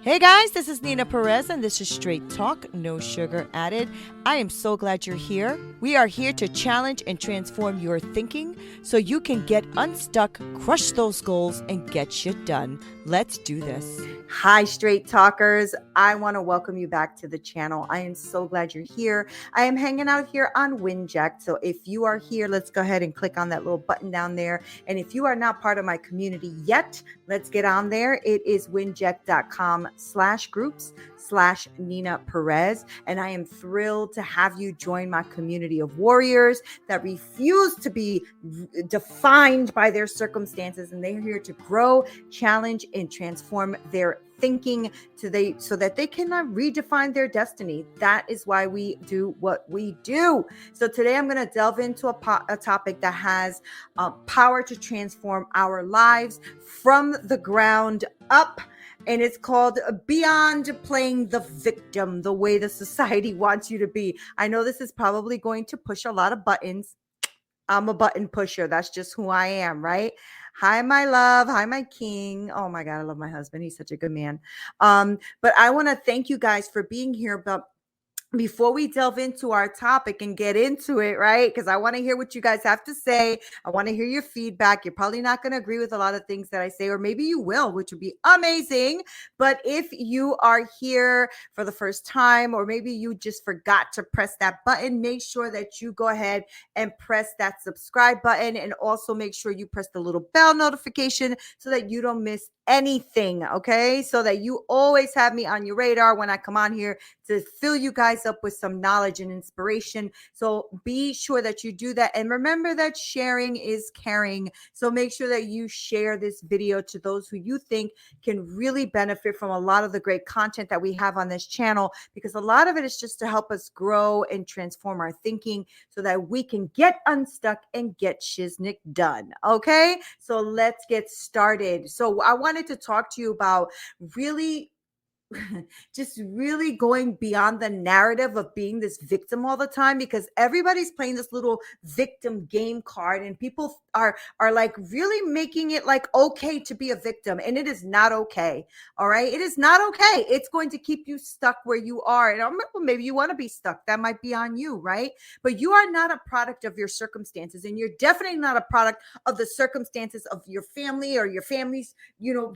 Hey guys, this is Neena Perez and this is Straight Talk, no sugar added. I am so glad you're here. We are here to challenge and transform your thinking so you can get unstuck, crush those goals, and get shit done. Let's do this. Hi, Straight Talkers. I want to welcome you back to the channel. I am so glad you're here. I am hanging out here on Winject. So if you are here, let's go ahead and click on that little button down there. And if you are not part of my community yet, let's get on there. It is winject.com/groups/Neena Perez. And I am thrilled to have you join my community of warriors that refuse to be defined by their circumstances. And they're here to grow, challenge, and transform their thinking so that they can redefine their destiny. That is why we do what we do. So today I'm going to delve into a topic that has power to transform our lives from the ground up. And it's called Beyond Playing the Victim, the way the society wants you to be. I know this is probably going to push a lot of buttons. I'm a button pusher. That's just who I am, right? Hi, my love. Hi, my king. Oh my God, I love my husband. He's such a good man. But I want to thank you guys for being here. But before we delve into our topic and get into it, right? Because I want to hear what you guys have to say. I want to hear your feedback. You're probably not going to agree with a lot of things that I say, or maybe you will, which would be amazing. But if you are here for the first time, or maybe you just forgot to press that button, make sure that you go ahead and press that subscribe button, and also make sure you press the little bell notification so that you don't miss anything, okay? So that you always have me on your radar when I come on here to fill you guys up with some knowledge and inspiration. So be sure that you do that. And remember that sharing is caring. So make sure that you share this video to those who you think can really benefit from a lot of the great content that we have on this channel, because a lot of it is just to help us grow and transform our thinking so that we can get unstuck and get shiznick done. Okay, so let's get started. So I wanted to talk to you about really just really going beyond the narrative of being this victim all the time, because everybody's playing this little victim game card, and people are like really making it like okay to be a victim, and it is not okay. All right, it is not okay. It's going to keep you stuck where you are, and maybe you want to be stuck. That might be on you, right? But you are not a product of your circumstances, and you're definitely not a product of the circumstances of your family or your family's,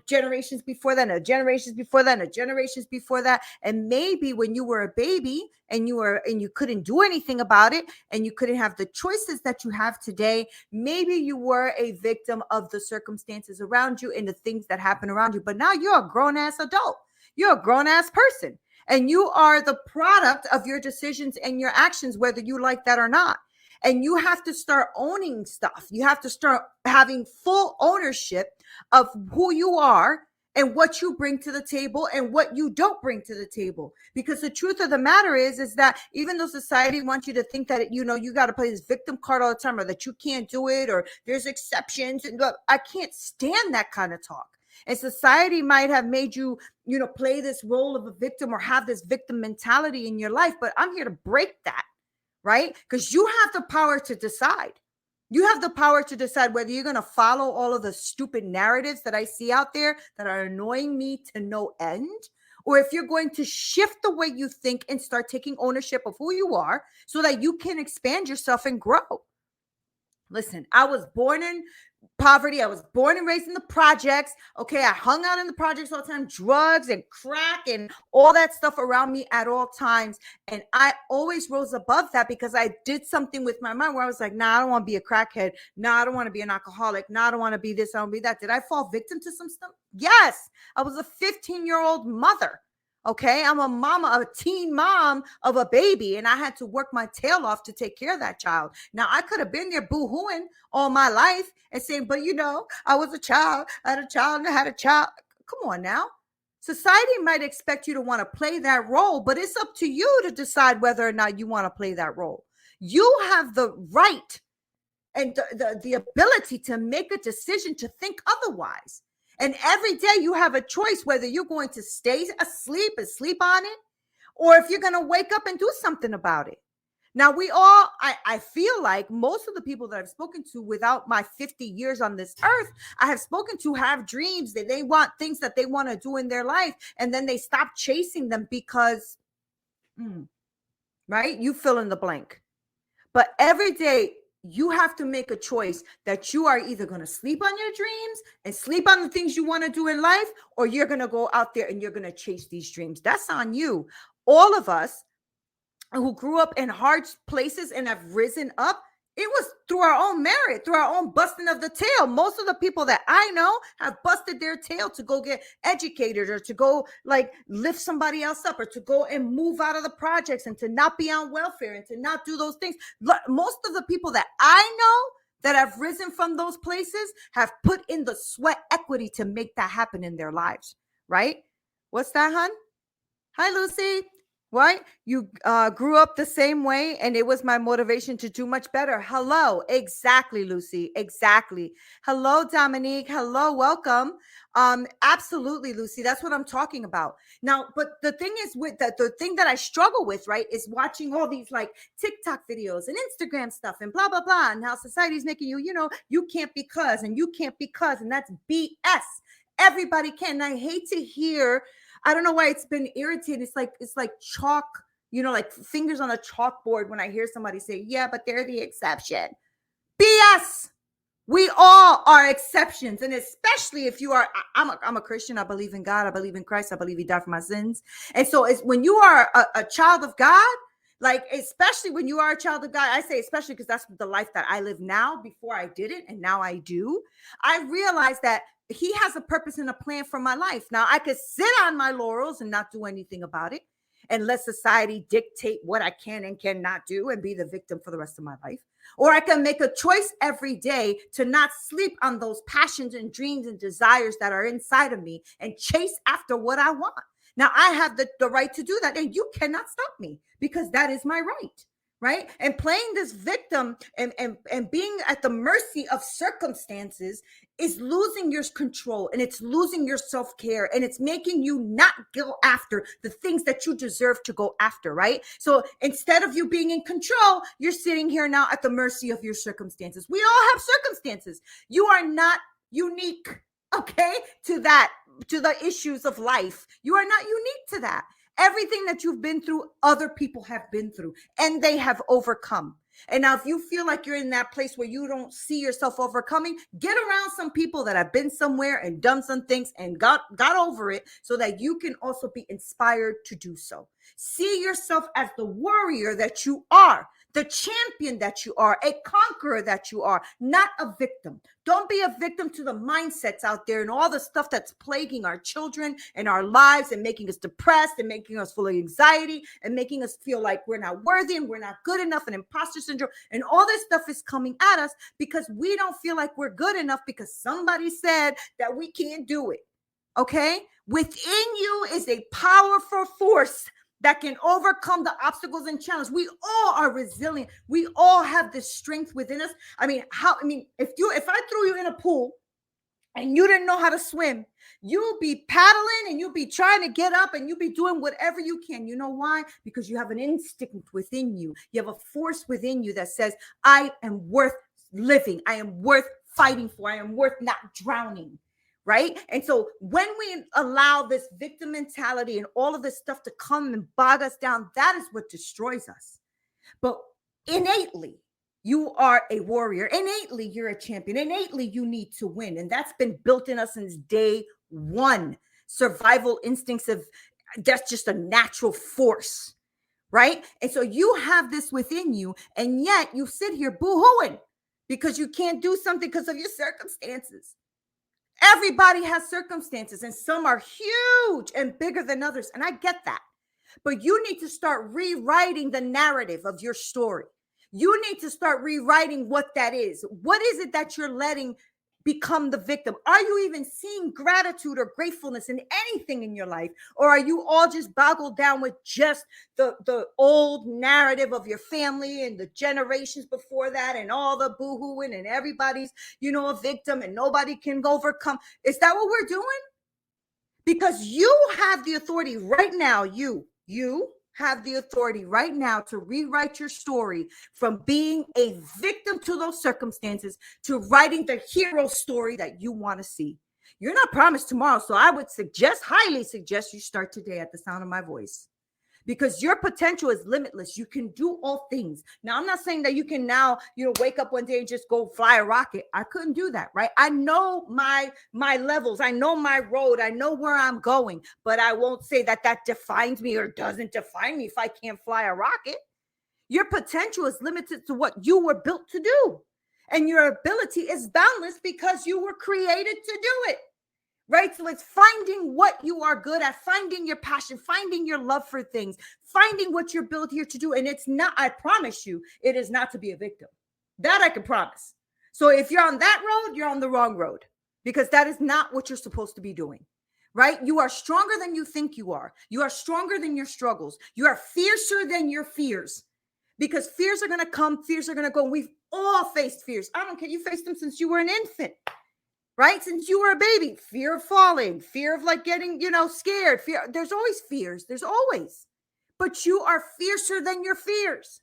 generations before that, and generations before that, and generations before that. And maybe when you were a baby and you couldn't do anything about it, and you couldn't have the choices that you have today, maybe you were a victim of the circumstances around you and the things that happen around you. But now you're a grown-ass adult. You're a grown-ass person, and you are the product of your decisions and your actions, whether you like that or not. And you have to start owning stuff. You have to start having full ownership of who you are and what you bring to the table and what you don't bring to the table. Because the truth of the matter is that even though society wants you to think that, you got to play this victim card all the time, or that you can't do it, or there's exceptions. And look, I can't stand that kind of talk. And society might have made you, play this role of a victim or have this victim mentality in your life. But I'm here to break that, right? Because you have the power to decide. You have the power to decide whether you're going to follow all of the stupid narratives that I see out there that are annoying me to no end, or if you're going to shift the way you think and start taking ownership of who you are so that you can expand yourself and grow. Listen, I was born in poverty. I was born and raised in the projects. Okay, I hung out in the projects all the time, drugs and crack and all that stuff around me at all times. And I always rose above that because I did something with my mind where I was like, nah, I don't want to be a crackhead. Nah, I don't want to be an alcoholic. Nah, I don't want to be this. I don't want to be that. Did I fall victim to some stuff? Yes. I was a 15-year-old mother. Okay, I'm a mama, a teen mom of a baby, and I had to work my tail off to take care of that child. Now, I could have been there boo-hooing all my life and saying, but I was a child, I had a child, and I had a child. Come on now. Society might expect you to want to play that role, but it's up to you to decide whether or not you want to play that role. You have the right and the ability to make a decision to think otherwise. And every day you have a choice whether you're going to stay asleep and sleep on it, or if you're going to wake up and do something about it. Now, we all, I feel like most of the people that I've spoken to without my 50 years on this earth, I have spoken to have dreams that they want, things that they want to do in their life. And then they stop chasing them because, right? You fill in the blank. But every day you have to make a choice that you are either going to sleep on your dreams and sleep on the things you want to do in life, or you're going to go out there and you're going to chase these dreams. That's on you. All of us who grew up in hard places and have risen up, it was through our own merit, through our own busting of the tail. Most of the people that I know have busted their tail to go get educated, or to go like lift somebody else up, or to go and move out of the projects, and to not be on welfare, and to not do those things. Most of the people that I know that have risen from those places have put in the sweat equity to make that happen in their lives, right? What's that, hon? Hi, Lucy. What? You grew up the same way, and it was my motivation to do much better. Hello. Exactly, Lucy. Exactly. Hello, Dominique. Hello. Welcome. Absolutely, Lucy. That's what I'm talking about. Now, but the thing is, with the thing that I struggle with, right, is watching all these like TikTok videos and Instagram stuff and blah, blah, blah, and how society's making you, you can't because, and you can't because, and that's BS. Everybody can. And I hate to hear, I don't know why it's been irritating. It's like chalk, like fingers on a chalkboard when I hear somebody say, yeah, but they're the exception. BS. We all are exceptions. And especially if you are, I'm a Christian. I believe in God. I believe in Christ. I believe he died for my sins. And so it's when you are a child of God, like, especially when you are a child of God, I say especially because that's the life that I live now. Before I didn't, and now I do. I realize that he has a purpose and a plan for my life. Now, I could sit on my laurels and not do anything about it and let society dictate what I can and cannot do and be the victim for the rest of my life. Or I can make a choice every day to not sleep on those passions and dreams and desires that are inside of me and chase after what I want. Now, I have the right to do that, and you cannot stop me because that is my right. Right. And playing this victim and being at the mercy of circumstances is losing your control, and it's losing your self-care, and it's making you not go after the things that you deserve to go after. Right. So instead of you being in control, you're sitting here now at the mercy of your circumstances. We all have circumstances. You are not unique, okay, to the issues of life. You are not unique to that. Everything that you've been through, other people have been through, and they have overcome. And now if you feel like you're in that place where you don't see yourself overcoming, get around some people that have been somewhere and done some things and got over it, so that you can also be inspired to do so. See yourself as the warrior that you are, the champion that you are, a conqueror that you are, not a victim. Don't be a victim to the mindsets out there and all the stuff that's plaguing our children and our lives and making us depressed and making us full of anxiety and making us feel like we're not worthy and we're not good enough, and imposter syndrome. And all this stuff is coming at us because we don't feel like we're good enough because somebody said that we can't do it. Okay? Within you is a powerful force that can overcome the obstacles and challenges. We all are resilient. We all have this strength within us. If I threw you in a pool and you didn't know how to swim, you'll be paddling and you'll be trying to get up and you'll be doing whatever you can. You know why? Because you have an instinct within you. You have a force within you that says, I am worth living. I am worth fighting for. I am worth not drowning. Right. And so when we allow this victim mentality and all of this stuff to come and bog us down, that is what destroys us. But innately, you are a warrior. Innately, you're a champion. Innately, you need to win. And that's been built in us since day one. Survival instincts that's just a natural force. Right. And so you have this within you, and yet you sit here boo-hooing because you can't do something because of your circumstances. Everybody has circumstances, and some are huge and bigger than others. And I get that. But you need to start rewriting the narrative of your story. You need to start rewriting what that is. What is it that you're letting become the victim? Are you even seeing gratitude or gratefulness in anything in your life? Or are you all just boggled down with just the old narrative of your family and the generations before that and all the boo-hooing and everybody's, a victim and nobody can overcome? Is that what we're doing? Because you have the authority right now, you have the authority right now to rewrite your story from being a victim to those circumstances to writing the hero story that you want to see. You're not promised tomorrow, so I would highly suggest you start today at the sound of my voice, because your potential is limitless. You can do all things. Now, I'm not saying that you can now, wake up one day and just go fly a rocket. I couldn't do that, right? I know my levels. I know my road. I know where I'm going, but I won't say that defines me or doesn't define me if I can't fly a rocket. Your potential is limited to what you were built to do. And your ability is boundless because you were created to do it. Right? So it's finding what you are good at, finding your passion, finding your love for things, finding what you're built here to do. And it's not, I promise you, it is not to be a victim. That I can promise. So if you're on that road, you're on the wrong road, because that is not what you're supposed to be doing. Right? You are stronger than you think you are. You are stronger than your struggles. You are fiercer than your fears, because fears are going to come. Fears are going to go. We've all faced fears. I don't care. You faced them since you were an infant. Right? Since you were a baby, fear of falling, fear of like getting, scared, fear. There's always fears. There's always. But you are fiercer than your fears,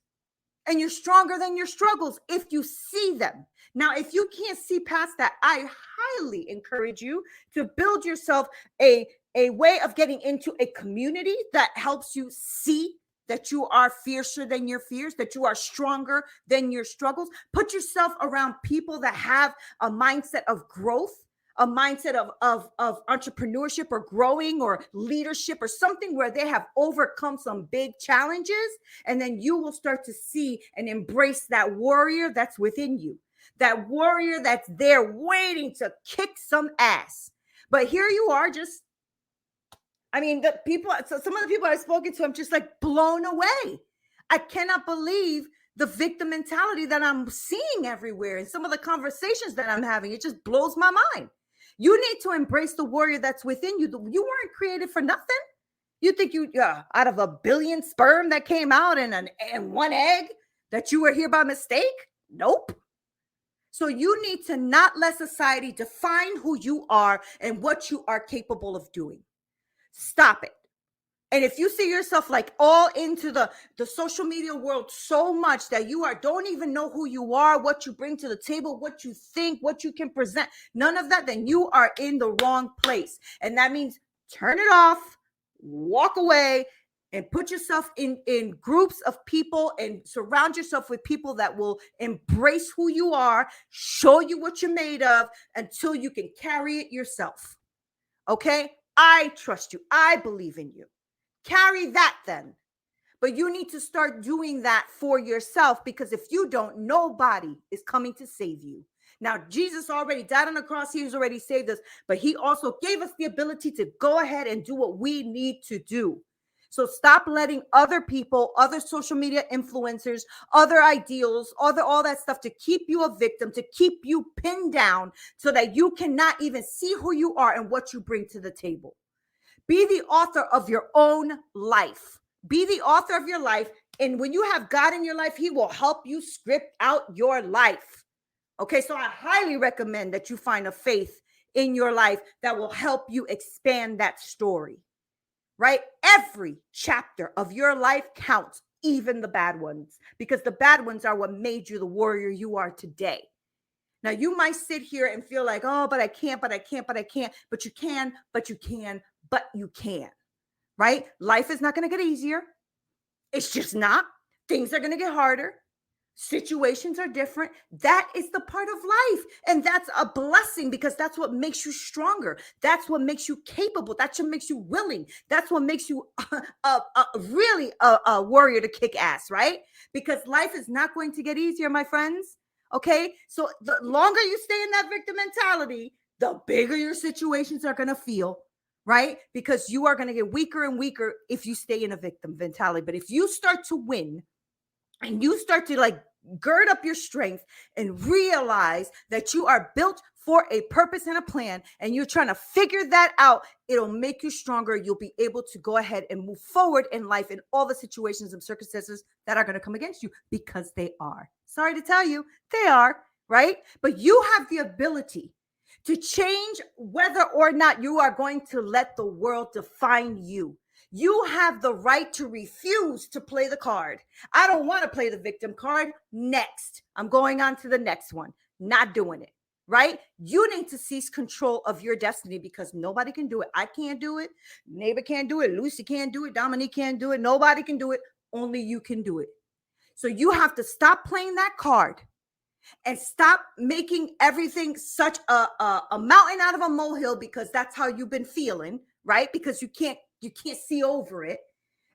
and you're stronger than your struggles if you see them. Now, if you can't see past that, I highly encourage you to build yourself a way of getting into a community that helps you see that you are fiercer than your fears, that you are stronger than your struggles. Put yourself around people that have a mindset of growth, a mindset of entrepreneurship or growing or leadership or something where they have overcome some big challenges. And then you will start to see and embrace that warrior that's within you, that warrior that's there waiting to kick some ass. But here you are, just the people, so some of the people I've spoken to, I'm just like blown away. I cannot believe the victim mentality that I'm seeing everywhere, and some of the conversations that I'm having. It just blows my mind. You need to embrace the warrior that's within you. You weren't created for nothing. You think out of a billion sperm that came out and one egg that you were here by mistake? Nope. So you need to not let society define who you are and what you are capable of doing. Stop it. And if you see yourself like all into the social media world so much that you don't even know who you are, what you bring to the table, what you think, what you can present, none of that, then you are in the wrong place. And that means turn it off, walk away, and put yourself in groups of people and surround yourself with people that will embrace who you are, show you what you're made of until you can carry it yourself. Okay? I trust you. I believe in you. Carry that then. But you need to start doing that for yourself, because if you don't, nobody is coming to save you. Now, Jesus already died on the cross. He's already saved us, but he also gave us the ability to go ahead and do what we need to do. So stop letting other people, other social media influencers, other ideals, all that stuff to keep you a victim, to keep you pinned down so that you cannot even see who you are and what you bring to the table. Be the author of your own life. Be the author of your life. And when you have God in your life, he will help you script out your life. Okay, so I highly recommend that you find a faith in your life that will help you expand that story. Right? Every chapter of your life counts, even the bad ones, because the bad ones are what made you the warrior you are today. Now, you might sit here and feel like, oh, but I can't, but you can, right? Life is not going to get easier. It's just not. Things are going to get harder. Situations are different. That is the part of life. And that's a blessing, because that's what makes you stronger. That's what makes you capable. That's what makes you willing. That's what makes you really a warrior to kick ass, right? Because life is not going to get easier, my friends. Okay? So the longer you stay in that victim mentality, the bigger your situations are going to feel, right? Because you are going to get weaker and weaker if you stay in a victim mentality. But if you start to win, and you start to like gird up your strength and realize that you are built for a purpose and a plan, and you're trying to figure that out, it'll make you stronger. You'll be able to go ahead and move forward in life in all the situations and circumstances that are going to come against you, because they are. Sorry to tell you, they are, right? But you have the ability to change whether or not you are going to let the world define you. You have the right to refuse to play the card. I don't want to play the victim card. Next. I'm going on to the next one. Not doing it, right? You need to seize control of your destiny because nobody can do it. I can't do it. Neighbor can't do it. Lucy can't do it. Dominique can't do it. Nobody can do it. Only you can do it. So you have to stop playing that card and stop making everything such a mountain out of a molehill because that's how you've been feeling, right? Because you can't see over it.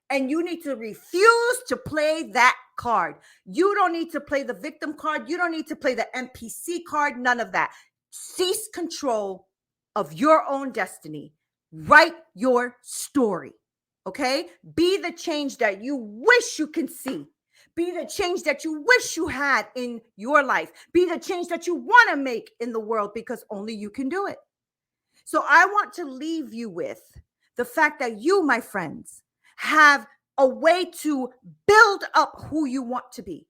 And you need to refuse to play that card. You don't need to play the victim card. You don't need to play the NPC card. None of that. Cease control of your own destiny. Write your story. Okay? Be the change that you wish you can see. Be the change that you wish you had in your life. Be the change that you want to make in the world because only you can do it. So I want to leave you with the fact that you, my friends, have a way to build up who you want to be.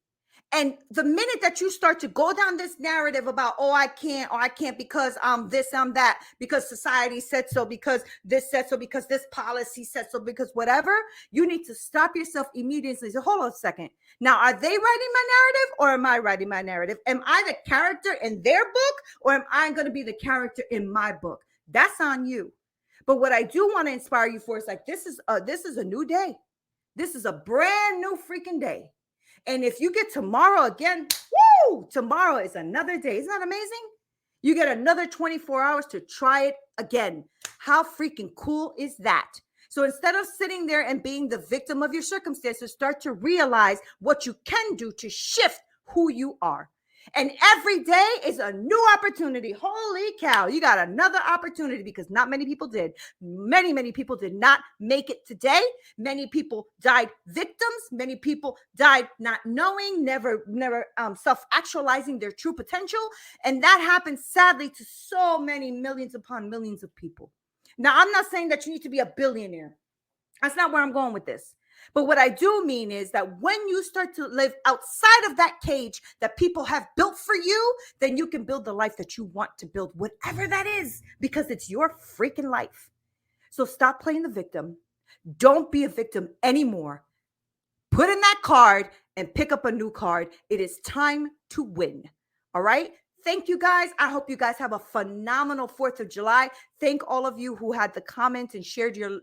And the minute that you start to go down this narrative about, oh, I can't because I'm this, I'm that, because society said so, because this said so, because this policy said so, because whatever, you need to stop yourself immediately and say, hold on a second. Now, are they writing my narrative or am I writing my narrative? Am I the character in their book or am I going to be the character in my book? That's on you. But what I do want to inspire you for is like, this is a new day. This is a brand new freaking day. And if you get tomorrow again, woo, tomorrow is another day. Isn't that amazing? You get another 24 hours to try it again. How freaking cool is that? So instead of sitting there and being the victim of your circumstances, start to realize what you can do to shift who you are. And every day is a new opportunity. Holy cow, you got another opportunity because not many people did. Many people did not make it today. Many people died victims. Many people died not knowing, never self-actualizing their true potential. And that happens sadly to so many millions upon millions of people. Now, I'm not saying that you need to be a billionaire. That's not where I'm going with this. But what I do mean is that when you start to live outside of that cage that people have built for you, then you can build the life that you want to build, whatever that is, because it's your freaking life. So stop playing the victim. Don't be a victim anymore. Put in that card and pick up a new card. It is time to win. All right? Thank you guys. I hope you guys have a phenomenal 4th of July. Thank all of you who had the comments and shared your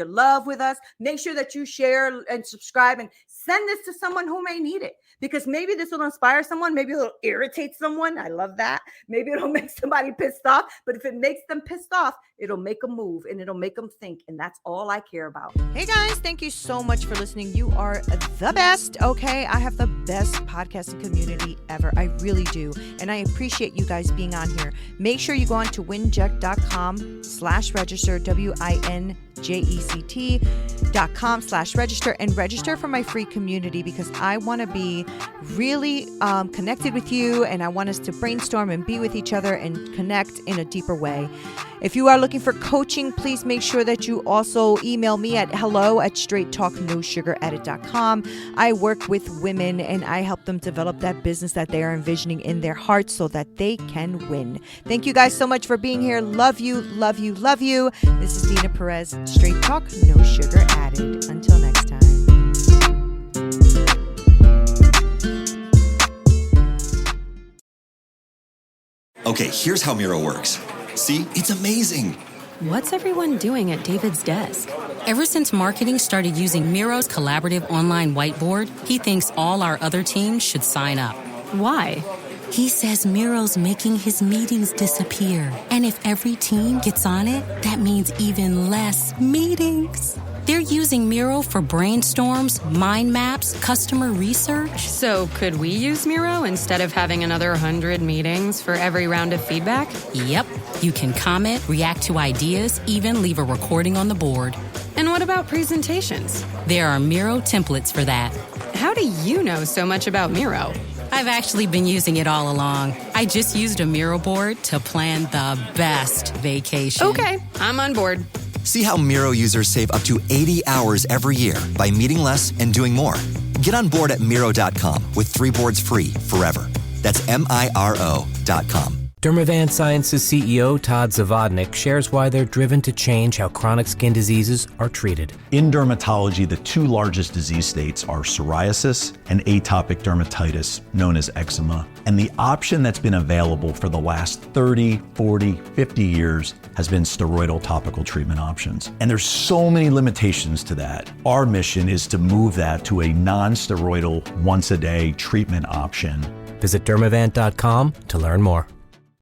love with us. Make sure that you share and subscribe and send this to someone who may need it because maybe this will inspire someone. Maybe it'll irritate someone. I love that. Maybe it'll make somebody pissed off. But if it makes them pissed off, it'll make them move and it'll make them think. And that's all I care about. Hey guys, thank you so much for listening. You are the best. Okay. I have the best podcasting community ever. I really do. And I appreciate you guys being on here. Make sure you go on to winject.com/register, winject.com/register and register for my free community because I want to be really connected with you and I want us to brainstorm and be with each other and connect in a deeper way. If you are looking for coaching, please make sure that you also email me at hello@straighttalknosugaredit.com. I work with women and I help them develop that business that they are envisioning in their hearts so that they can win. Thank you guys so much for being here. Love you, love you, love you. This is Neena Perez, Straight Talk, No Sugar Added. Until next time. Okay, here's how Miro works. See, it's amazing. What's everyone doing at David's desk? Ever since marketing started using Miro's collaborative online whiteboard, he thinks all our other teams should sign up. Why? He says Miro's making his meetings disappear. And if every team gets on it, that means even less meetings. They're using Miro for brainstorms, mind maps, customer research. So could we use Miro instead of having another 100 meetings for every round of feedback? Yep. You can comment, react to ideas, even leave a recording on the board. And what about presentations? There are Miro templates for that. How do you know so much about Miro? I've actually been using it all along. I just used a Miro board to plan the best vacation. Okay, I'm on board. See how Miro users save up to 80 hours every year by meeting less and doing more. Get on board at Miro.com with 3 boards free forever. That's Miro.com. Dermavant Sciences CEO Todd Zavodnik shares why they're driven to change how chronic skin diseases are treated. In dermatology, the two largest disease states are psoriasis and atopic dermatitis, known as eczema. And the option that's been available for the last 30, 40, 50 years has been steroidal topical treatment options. And there's so many limitations to that. Our mission is to move that to a non-steroidal, once-a-day treatment option. Visit dermavant.com to learn more.